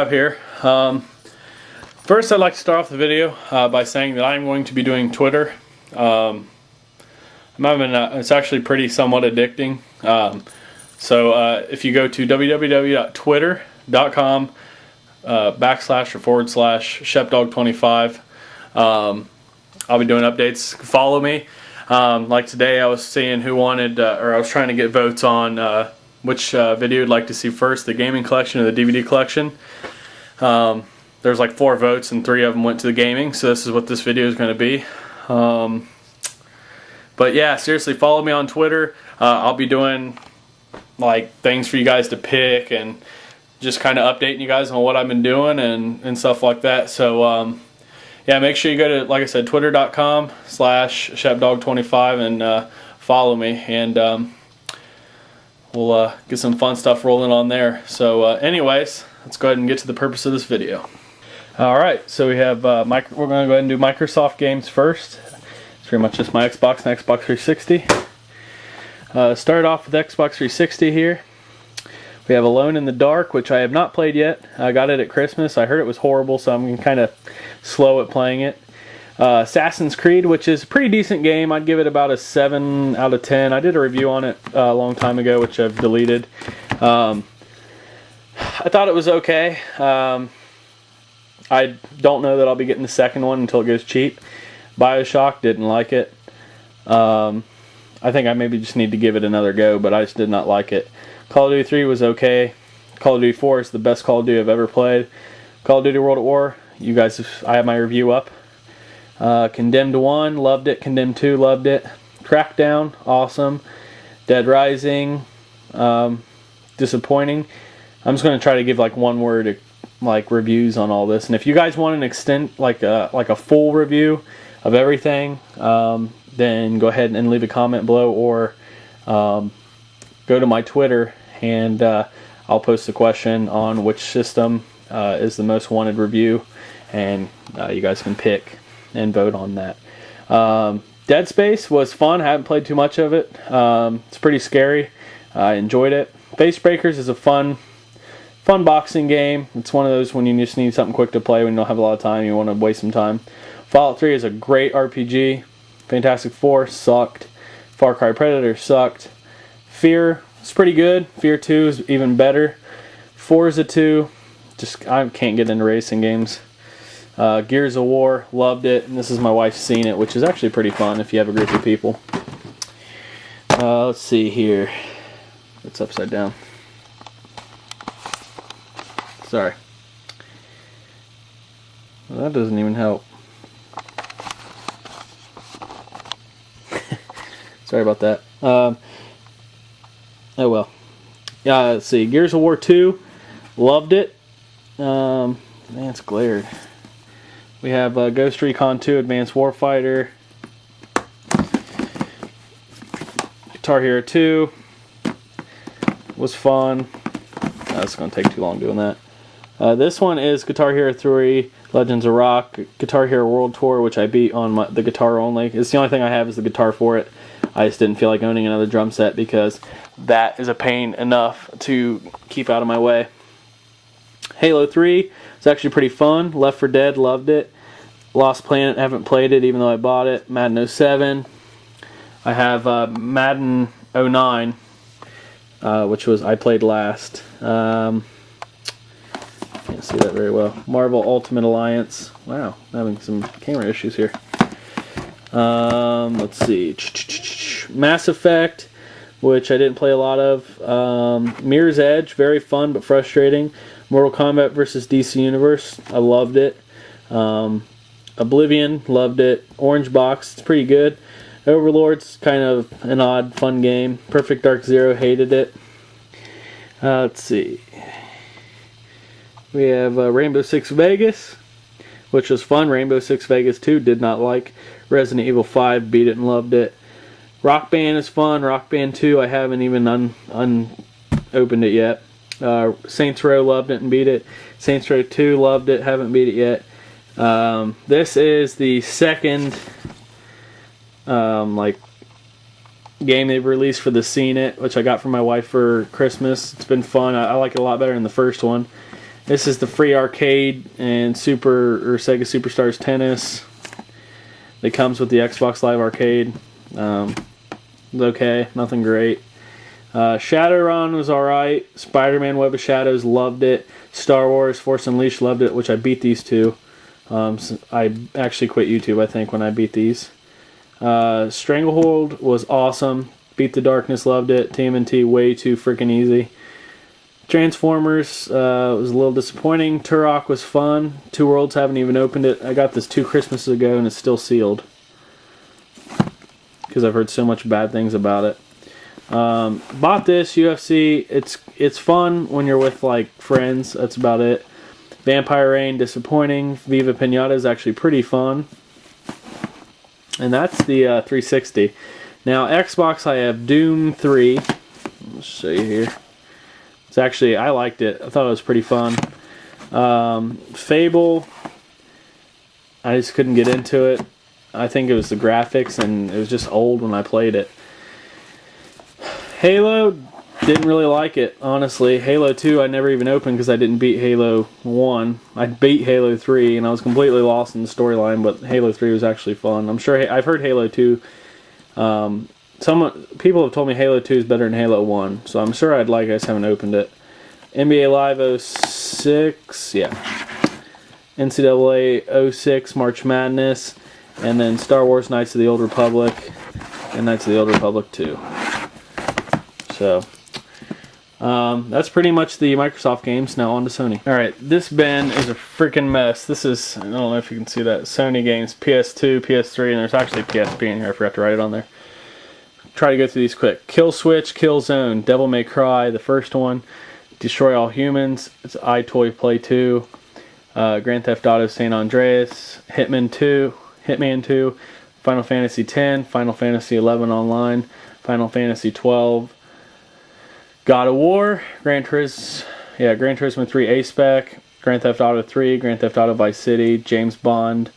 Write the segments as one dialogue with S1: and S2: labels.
S1: Here. First, I'd like to start off the video by saying that I'm going to be doing Twitter. It's actually pretty somewhat addicting. So if you go to www.twitter.com //shepdog25, I'll be doing updates. Follow me. Like today, I was seeing who wanted, or I was trying to get votes on which video you'd like to see first, the gaming collection or the DVD collection. There's like 4 votes and 3 of them went to the gaming, so this is what this video is going to be. But yeah, seriously, follow me on Twitter. I'll be doing like things for you guys to pick and just kind of updating you guys on what I've been doing and stuff like that. So yeah, make sure you go to, like I said, twitter.com /shepdog25 and follow me, and we'll get some fun stuff rolling on there. So anyways, let's go ahead and get to the purpose of this video. Alright, so we have, we're going to go ahead and do Microsoft games first. It's pretty much just my Xbox and Xbox 360. Start off with Xbox 360 here. We have Alone in the Dark, which I have not played yet. I got it at Christmas. I heard it was horrible, so I'm kind of slow at playing it. Assassin's Creed, which is a pretty decent game. I'd give it about a 7 out of 10. I did a review on it a long time ago, which I've deleted. I thought it was okay. I don't know that I'll be getting the second one until it goes cheap. BioShock, didn't like it. I think I maybe just need to give it another go, but I just did not like it. Call of Duty 3 was okay. Call of Duty 4 is the best Call of Duty I've ever played. Call of Duty World at War, you guys, I have my review up. Condemned 1, loved it. Condemned 2, loved it. Crackdown, awesome. Dead Rising, disappointing. I'm just going to try to give like one word like reviews on all this, and if you guys want an extent like a full review of everything, then go ahead and leave a comment below, or go to my Twitter and I'll post a question on which system is the most wanted review, and you guys can pick and vote on that. Dead Space was fun. I haven't played too much of it. It's pretty scary. I enjoyed it. Facebreakers is a fun boxing game. It's one of those when you just need something quick to play when you don't have a lot of time, you want to waste some time. Fallout 3 is a great RPG. Fantastic Four sucked. Far Cry Predator sucked. Fear is pretty good. Fear 2 is even better. Forza 2, just I can't get into racing games. Gears of War, loved it, and this is my wife seen it, which is actually pretty fun if you have a group of people. Let's see here. It's upside down. Sorry. Well, that doesn't even help. Sorry about that. Oh well. Yeah, let's see. Gears of War 2, loved it. Man, it's glared. We have Ghost Recon 2, Advanced Warfighter. Guitar Hero 2 was fun. It's going to take too long doing that. This one is Guitar Hero 3, Legends of Rock, Guitar Hero World Tour, which I beat on the guitar only. It's the only thing I have is the guitar for it. I just didn't feel like owning another drum set because that is a pain enough to keep out of my way. Halo 3 is actually pretty fun. Left 4 Dead, loved it. Lost Planet, haven't played it even though I bought it. Madden 07. I have Madden 09, which was I played last. Can't see that very well. Marvel Ultimate Alliance. Wow, I'm having some camera issues here. Let's see. Mass Effect, which I didn't play a lot of. Mirror's Edge, very fun but frustrating. Mortal Kombat vs. DC Universe, I loved it. Oblivion, loved it. Orange Box, it's pretty good. Overlord's kind of an odd, fun game. Perfect Dark Zero, hated it. Let's see. We have Rainbow Six Vegas, which was fun. Rainbow Six Vegas 2, did not like. Resident Evil 5, beat it and loved it. Rock Band is fun. Rock Band 2, I haven't even unopened it yet. Saints Row, loved it and beat it. Saints Row 2, loved it, haven't beat it yet. This is the second like game they've released for the Scene It, which I got from my wife for Christmas. It's been fun. I like it a lot better than the first one. This is the free arcade and Sega Superstars Tennis. It comes with the Xbox Live Arcade. It's okay, nothing great. Shadowrun was alright. Spider-Man Web of Shadows, loved it. Star Wars Force Unleashed, loved it, which I beat these two. So I actually quit YouTube, I think, when I beat these. Stranglehold was awesome. Beat the Darkness, loved it. TMNT, way too freaking easy. Transformers was a little disappointing. Turok was fun. Two Worlds, haven't even opened it. I got this 2 Christmases ago and it's still sealed, because I've heard so much bad things about it. Bought this UFC. It's fun when you're with like friends. That's about it. Vampire Rain, disappointing. Viva Pinata is actually pretty fun. And that's the 360. Now Xbox, I have Doom 3. I'll show you here. It's actually, I liked it. I thought it was pretty fun. Fable, I just couldn't get into it. I think it was the graphics, and it was just old when I played it. Halo, didn't really like it, honestly. Halo 2 I never even opened because I didn't beat Halo 1. I beat Halo 3 and I was completely lost in the storyline, but Halo 3 was actually fun. I'm sure, I've heard Halo 2, people have told me Halo 2 is better than Halo 1, so I'm sure I'd like it, I just haven't opened it. NBA Live 06, yeah. NCAA 06, March Madness, and then Star Wars Knights of the Old Republic, and Knights of the Old Republic 2. So, that's pretty much the Microsoft games. Now on to Sony. Alright, this bin is a freaking mess. This is, I don't know if you can see that, Sony games, PS2, PS3, and there's actually PSP in here. I forgot to write it on there. Try to go through these quick. Kill Switch, Killzone, Devil May Cry, the first one. Destroy All Humans, it's iToy Play 2. Grand Theft Auto San Andreas, Hitman 2, Final Fantasy X, Final Fantasy 11 Online, Final Fantasy 12. God of War, Gran Turismo 3 A-Spec, Grand Theft Auto 3, Grand Theft Auto Vice City, James Bond,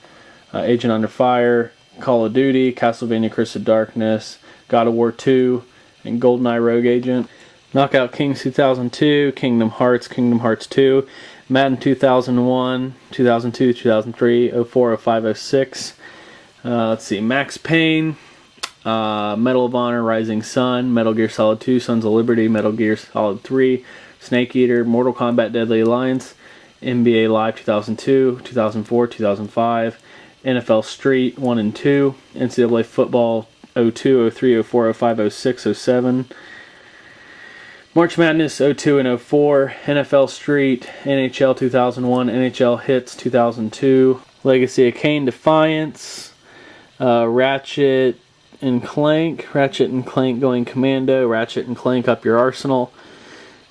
S1: Agent Under Fire, Call of Duty, Castlevania Curse of Darkness, God of War 2, and GoldenEye Rogue Agent. Knockout Kings 2002, Kingdom Hearts 2, Madden 2001, 2002, 2003, 04, 05, 06. Let's see, Max Payne, Medal of Honor, Rising Sun, Metal Gear Solid 2, Sons of Liberty, Metal Gear Solid 3, Snake Eater, Mortal Kombat Deadly Alliance, NBA Live 2002, 2004, 2005, NFL Street 1 and 2, NCAA Football 02, 03, 04, 05, 06, 07, March Madness 02 and 04, NFL Street, NHL 2001, NHL Hits 2002, Legacy of Kain Defiance, Ratchet and Clank Going Commando, Ratchet and Clank Up Your Arsenal,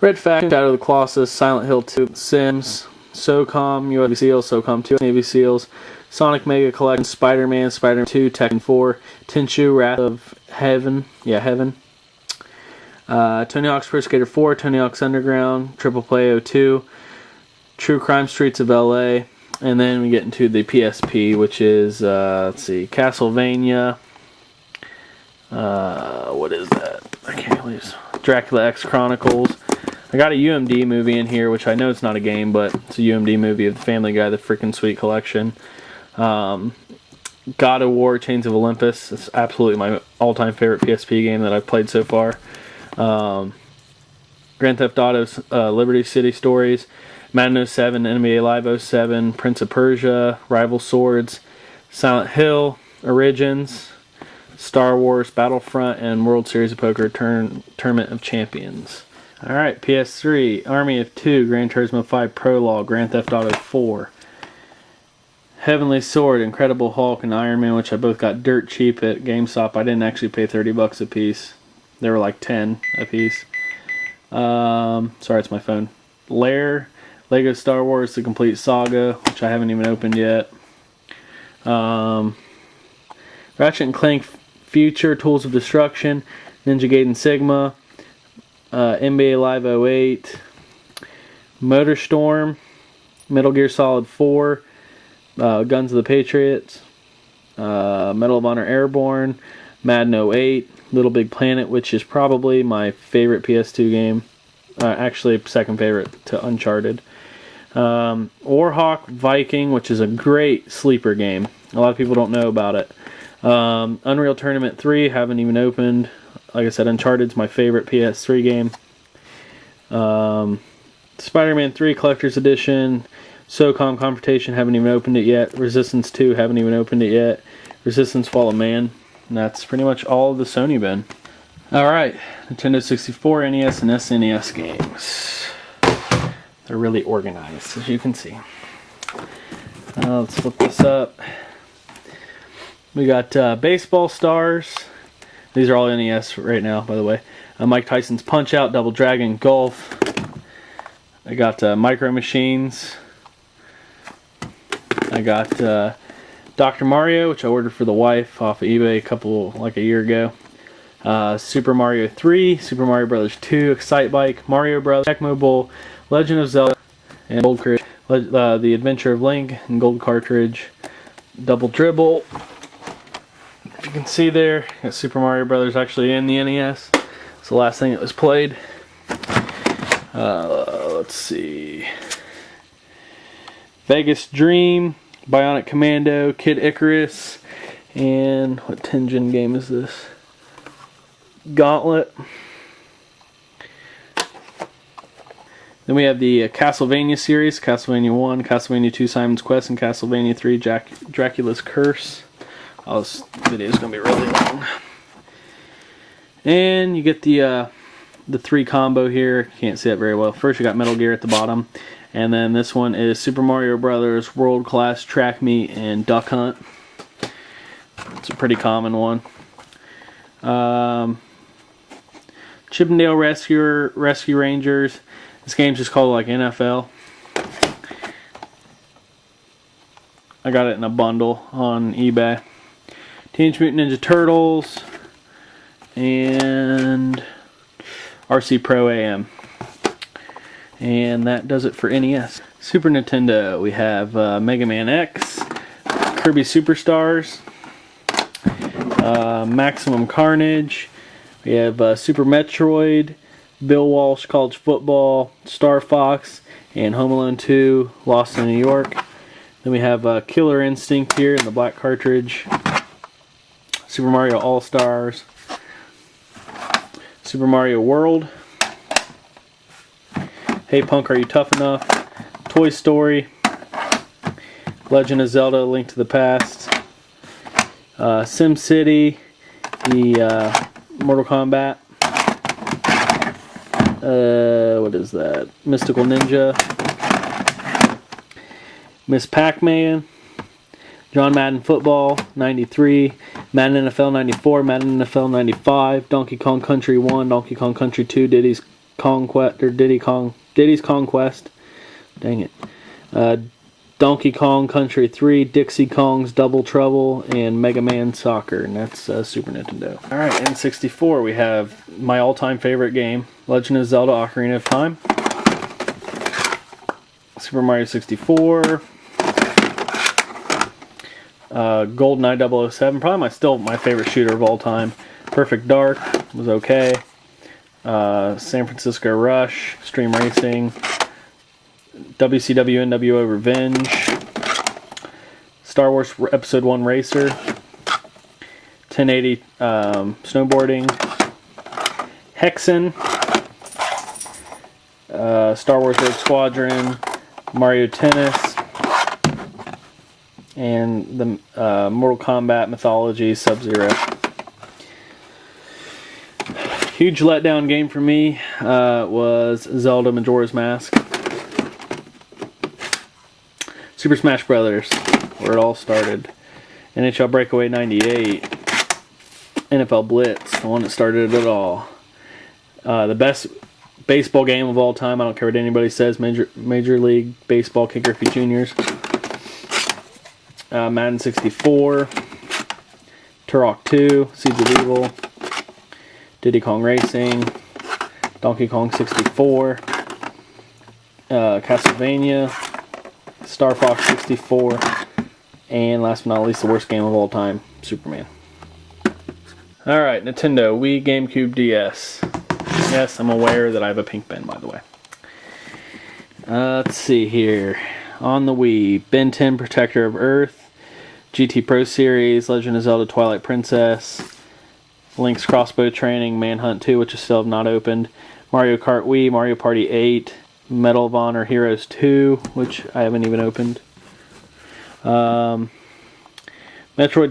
S1: Red Faction, Shadow of the Colossus, Silent Hill 2, Sims, SOCOM, UFC Seals, SOCOM 2, Navy Seals, Sonic Mega Collection, Spider-Man, Spider-Man 2, Tekken 4, Tenchu, Wrath of Heaven, Tony Hawk's Pro Skater 4, Tony Hawk's Underground, Triple Play 02, True Crime Streets of LA, and then we get into the PSP, which is, let's see, Castlevania, what is that? I can't believe Dracula X Chronicles. I got a UMD movie in here, which I know it's not a game, but it's a UMD movie of the Family Guy, the freaking sweet collection. God of War, Chains of Olympus. It's absolutely my all-time favorite PSP game that I've played so far. Grand Theft Auto, Liberty City Stories, Madden 07, NBA Live 07, Prince of Persia, Rival Swords, Silent Hill, Origins, Star Wars Battlefront, and World Series of Poker Tournament of Champions. Alright, PS3, Army of Two, Gran Turismo 5 Prologue, Grand Theft Auto 4, Heavenly Sword, Incredible Hulk, and Iron Man, which I both got dirt cheap at GameStop. I didn't actually pay $30 a piece. They were like 10 a piece. Sorry, it's my phone. Lair, Lego Star Wars The Complete Saga, which I haven't even opened yet. Ratchet and Clank Future, Tools of Destruction, Ninja Gaiden Sigma, NBA Live 08, Motorstorm, Metal Gear Solid 4, Guns of the Patriots, Medal of Honor Airborne, Madden 08, Little Big Planet, which is probably my favorite PS2 game. Actually, second favorite to Uncharted. Warhawk Viking, which is a great sleeper game. A lot of people don't know about it. Unreal Tournament 3, haven't even opened. Like I said, Uncharted's my favorite PS3 game. Spider-Man 3 Collector's Edition. SOCOM Confrontation, haven't even opened it yet. Resistance 2, haven't even opened it yet. Resistance Fall of Man. And that's pretty much all of the Sony bin. Alright, Nintendo 64, NES, and SNES games. They're really organized, as you can see. Let's flip this up. We got Baseball Stars. These are all NES right now, by the way. Mike Tyson's Punch-Out, Double Dragon, Golf. I got Micro Machines. I got Dr. Mario, which I ordered for the wife off of eBay like a year ago. Super Mario 3, Super Mario Bros. 2, Excite Bike, Mario Bros. Tecmo Bowl, Legend of Zelda, and Gold Cartridge. The Adventure of Link and Gold Cartridge. Double Dribble. If you can see there, got Super Mario Bros. Actually in the NES. It's the last thing that was played. Let's see. Vegas Dream, Bionic Commando, Kid Icarus, and what Tengen game is this? Gauntlet. Then we have the Castlevania series, Castlevania 1, Castlevania 2, Simon's Quest, and Castlevania 3, Dracula's Curse. Oh, this video is going to be really long. And you get the 3 combo here. Can't see it very well. First you got Metal Gear at the bottom. And then this one is Super Mario Brothers, World Class Track Meet, and Duck Hunt. It's a pretty common one. Chippendale Rescue Rangers. This game's just called like NFL. I got it in a bundle on eBay. Teenage Mutant Ninja Turtles. And RC Pro AM. And that does it for NES. Super Nintendo, we have Mega Man X, Kirby Superstars, Maximum Carnage, we have Super Metroid, Bill Walsh College Football, Star Fox, and Home Alone 2, Lost in New York. Then we have Killer Instinct here in the black cartridge, Super Mario All-Stars, Super Mario World, Hey Punk, Are You Tough Enough? Toy Story, Legend of Zelda, Link to the Past, SimCity, the Mortal Kombat, what is that? Mystical Ninja, Miss Pac-Man, John Madden Football, 93, Madden NFL 94, Madden NFL 95, Donkey Kong Country 1, Donkey Kong Country 2, Diddy's Conquest, dang it, Donkey Kong Country 3, Dixie Kong's Double Trouble, and Mega Man Soccer, and that's Super Nintendo. Alright, N64, we have my all-time favorite game, Legend of Zelda Ocarina of Time, Super Mario 64, GoldenEye 007, probably still my favorite shooter of all time. Perfect Dark was okay. San Francisco Rush, Extreme Racing, WCW NWO Revenge, Star Wars Episode 1 Racer, 1080 Snowboarding, Hexen, Star Wars Rogue Squadron, Mario Tennis, and the Mortal Kombat Mythology Sub-Zero. Huge letdown game for me was Zelda Majora's Mask. Super Smash Brothers, where it all started. NHL Breakaway 98. NFL Blitz, the one that started it all. The best baseball game of all time, I don't care what anybody says, Major League Baseball Ken Griffey Jr.'s. Madden 64. Turok 2, Seeds of Evil. Diddy Kong Racing, Donkey Kong 64, Castlevania, Star Fox 64, and last but not least, the worst game of all time, Superman. Alright, Nintendo, Wii, GameCube, DS. Yes, I'm aware that I have a pink pen, by the way. Let's see here. On the Wii, Ben 10 Protector of Earth, GT Pro Series, Legend of Zelda Twilight Princess, Link's Crossbow Training, Manhunt 2, which I still have not opened, Mario Kart Wii, Mario Party 8, Medal of Honor Heroes 2, which I haven't even opened. Metroid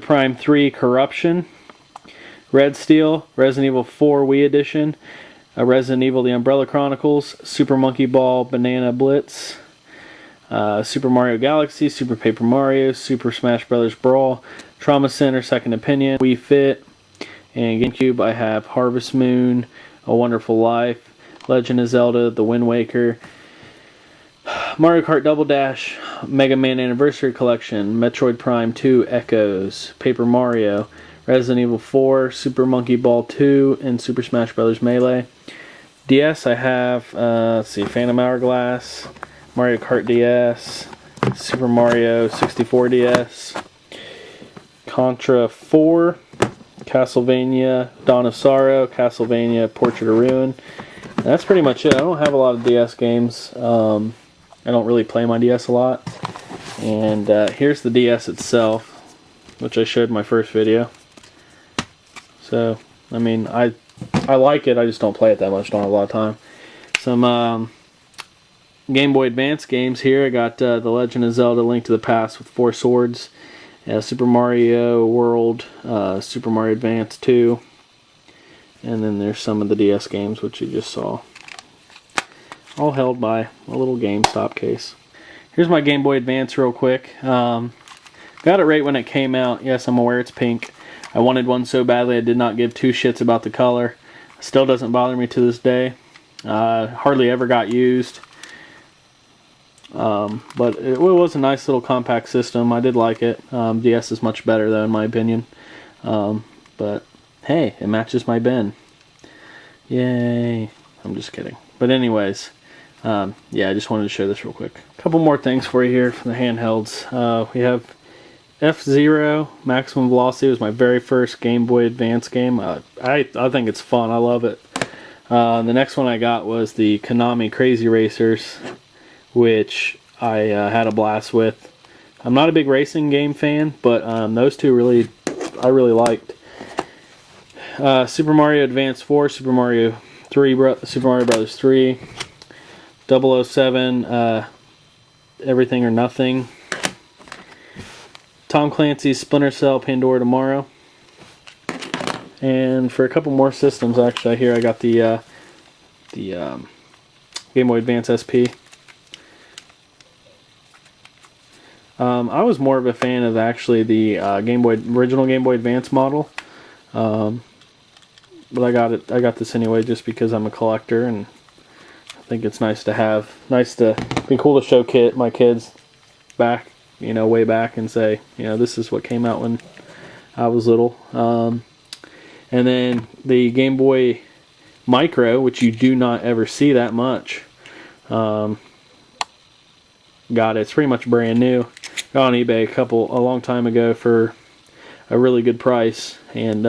S1: Prime 3 Corruption, Red Steel, Resident Evil 4 Wii Edition, Resident Evil The Umbrella Chronicles, Super Monkey Ball Banana Blitz, Super Mario Galaxy, Super Paper Mario, Super Smash Bros. Brawl, Trauma Center Second Opinion, Wii Fit, and GameCube I have Harvest Moon, A Wonderful Life, Legend of Zelda, The Wind Waker, Mario Kart Double Dash, Mega Man Anniversary Collection, Metroid Prime 2 Echoes, Paper Mario, Resident Evil 4, Super Monkey Ball 2, and Super Smash Bros. Melee. DS I have, let's see, Phantom Hourglass, Mario Kart DS, Super Mario 64 DS, Contra 4, Castlevania Dawn of Sorrow, Castlevania Portrait of Ruin. And that's pretty much it. I don't have a lot of DS games. I don't really play my DS a lot. And here's the DS itself, which I showed in my first video. So, I mean, I like it, I just don't play it that much, don't have a lot of time. Some Game Boy Advance games here. I got The Legend of Zelda Link to the Past with 4 Swords, Super Mario World, Super Mario Advance 2, and then there's some of the DS games which you just saw. All held by a little GameStop case. Here's my Game Boy Advance real quick. Got it right when it came out. Yes, I'm aware it's pink. I wanted one so badly I did not give 2 shits about the color. Still doesn't bother me to this day. Hardly ever got used. But it was a nice little compact system. I did like it. DS is much better though in my opinion. But hey, it matches my bin. Yay. I'm just kidding. But anyways, yeah, I just wanted to show this real quick. A couple more things for you here from the handhelds. We have F-Zero Maximum Velocity. It was my very first Game Boy Advance game. I think it's fun. I love it. The next one I got was the Konami Crazy Racers, which I had a blast with. I'm not a big racing game fan, but those two I really liked. Super Mario Advance 4, Super Mario 3, Super Mario Bros. 3, 007, Everything or Nothing, Tom Clancy's Splinter Cell, Pandora Tomorrow, and for a couple more systems, actually, here I got the Game Boy Advance SP. I was more of a fan of actually the original Game Boy Advance model, but I got this anyway just because I'm a collector and I think it's nice to have. Be cool to show my kids back, way back and say, this is what came out when I was little. And then the Game Boy Micro, which you do not ever see that much. Got it. It's pretty much brand new. Got on eBay a long time ago for a really good price, and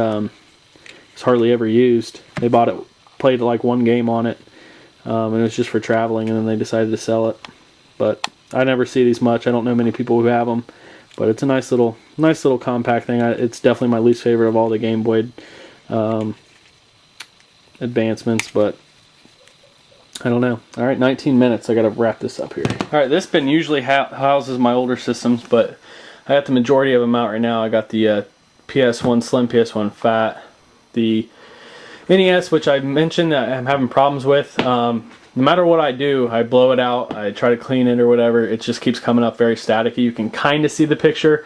S1: it's hardly ever used. They bought it, played like one game on it, and it was just for traveling, and then they decided to sell it. But I never see these much. I don't know many people who have them, but it's a nice little compact thing. It's definitely my least favorite of all the Game Boy advancements, but I don't know. Alright, 19 minutes. I gotta wrap this up here. Alright, this bin usually houses my older systems, but I got the majority of them out right now. I got the PS1 Slim, PS1 Fat, the NES, which I mentioned that I'm having problems with. No matter what I do, I blow it out, I try to clean it or whatever, it just keeps coming up very staticky. You can kind of see the picture,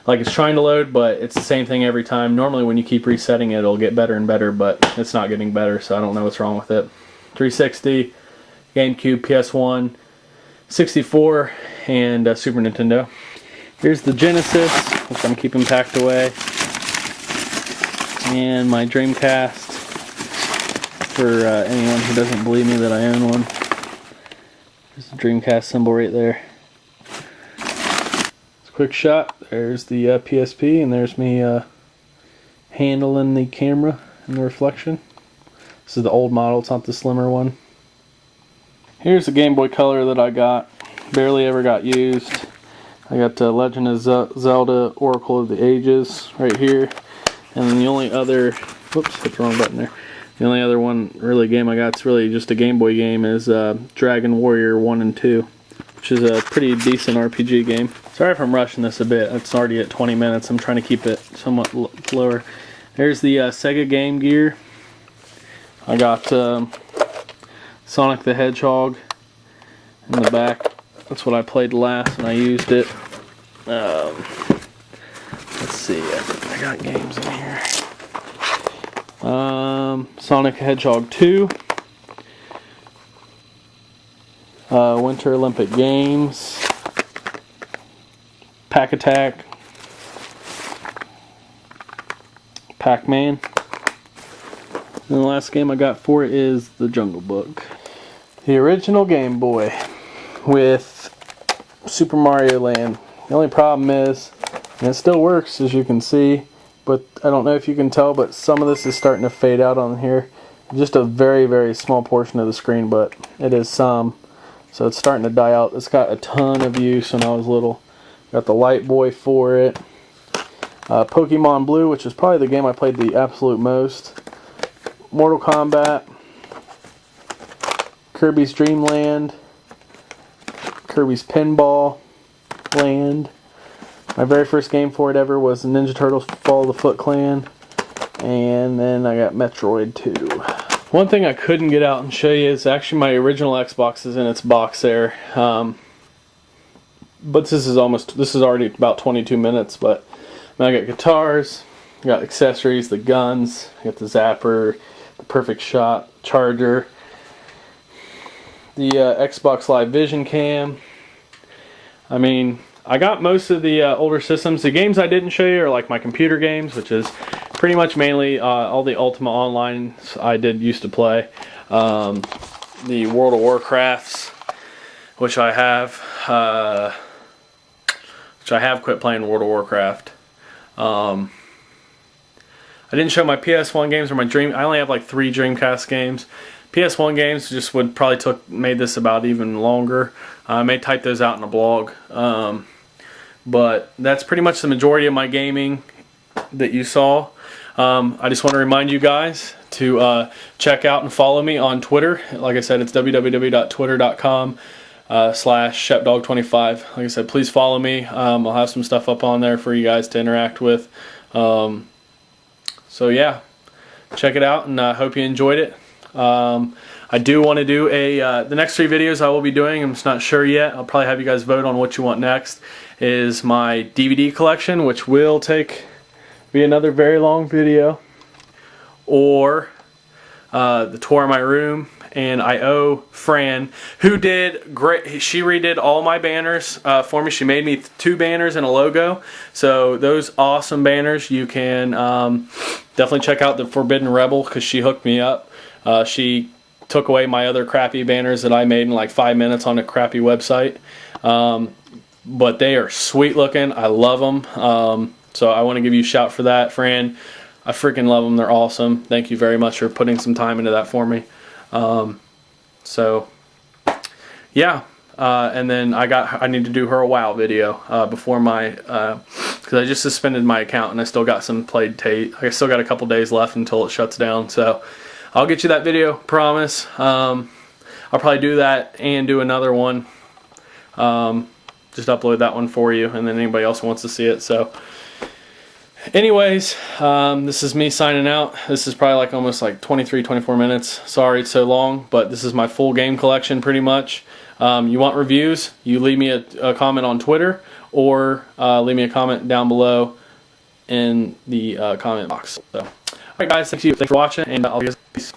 S1: like it's trying to load, but it's the same thing every time. Normally when you keep resetting it, it'll get better and better, but it's not getting better, so I don't know what's wrong with it. 360, GameCube, PS1, 64, and Super Nintendo. Here's the Genesis, which I'm keeping packed away, and my Dreamcast, for anyone who doesn't believe me that I own one. There's the Dreamcast symbol right there. It's a quick shot. There's the PSP, and there's me handling the camera and the reflection. This is the old model, it's not the slimmer one. Here's the Game Boy Color that I got. Barely ever got used. I got Legend of Zelda Oracle of the Ages right here. And then the only other, whoops, hit the wrong button there. The only other one really game I got, it's really just a Game Boy game, is Dragon Warrior 1 and 2. Which is a pretty decent RPG game. Sorry if I'm rushing this a bit. It's already at 20 minutes. I'm trying to keep it somewhat lower. There's the Sega Game Gear. I got Sonic the Hedgehog in the back. That's what I played last and I used it. Let's see. I got games in here. Sonic the Hedgehog 2. Winter Olympic Games, Pack Attack, Pac-Man, and the last game I got for it is the Jungle Book. The original Game Boy with Super Mario Land. The only problem is, and it still works as you can see, but I don't know if you can tell, but some of this is starting to fade out on here. Just a very, very small portion of the screen, but it is some. So it's starting to die out. It's got a ton of use when I was little. Got the Light Boy for it. Pokemon Blue, which is probably the game I played the absolute most. Mortal Kombat. Kirby's Dream Land. Kirby's Pinball Land. My very first game for it ever was Ninja Turtles Fall of the Foot Clan. And then I got Metroid 2. One thing I couldn't get out and show you is actually my original Xbox is in its box there. But this is already about 22 minutes. But I got guitars, got accessories, the guns, I got the zapper, the Perfect Shot charger, the Xbox Live Vision Cam. I mean, I got most of the older systems. The games I didn't show you are like my computer games, which is pretty much mainly all the Ultima Online I used to play. The World of Warcrafts, which I have quit playing World of Warcraft. I didn't show my PS1 games or my Dream. I only have like 3 Dreamcast games. PS1 games just would probably made this about even longer. I may type those out in a blog. But that's pretty much the majority of my gaming that you saw. I just want to remind you guys to check out and follow me on Twitter. Like I said, it's www.twitter.com/shepdog25. Like I said, please follow me. I'll have some stuff up on there for you guys to interact with. So yeah, check it out, and I hope you enjoyed it. I do want to do the next 3 videos I will be doing, I'm just not sure yet. I'll probably have you guys vote on what you want next. Is my DVD collection, which will be another very long video, or the tour of my room. And I owe Fran, who did great. She redid all my banners for me. She made me 2 banners and a logo. So those awesome banners, you can definitely check out the Forbidden Rebel, because she hooked me up. She took away my other crappy banners that I made in like 5 minutes on a crappy website. But they are sweet looking. I love them. So I want to give you a shout for that, Fran. I freaking love them. They're awesome. Thank you very much for putting some time into that for me. So yeah. And then I need to do her a WoW video before my because I just suspended my account and I still got some played tape. I still got a couple days left until it shuts down. So I'll get you that video, promise. I'll probably do that and do another one. Just upload that one for you, and then anybody else who wants to see it. So anyways, this is me signing out. This is probably like almost like 23-24 minutes. Sorry it's so long, but this is my full game collection pretty much. You want reviews, you leave me a comment on Twitter, or leave me a comment down below in the comment box. So, alright guys, thanks for watching, and I'll see you guys. Peace.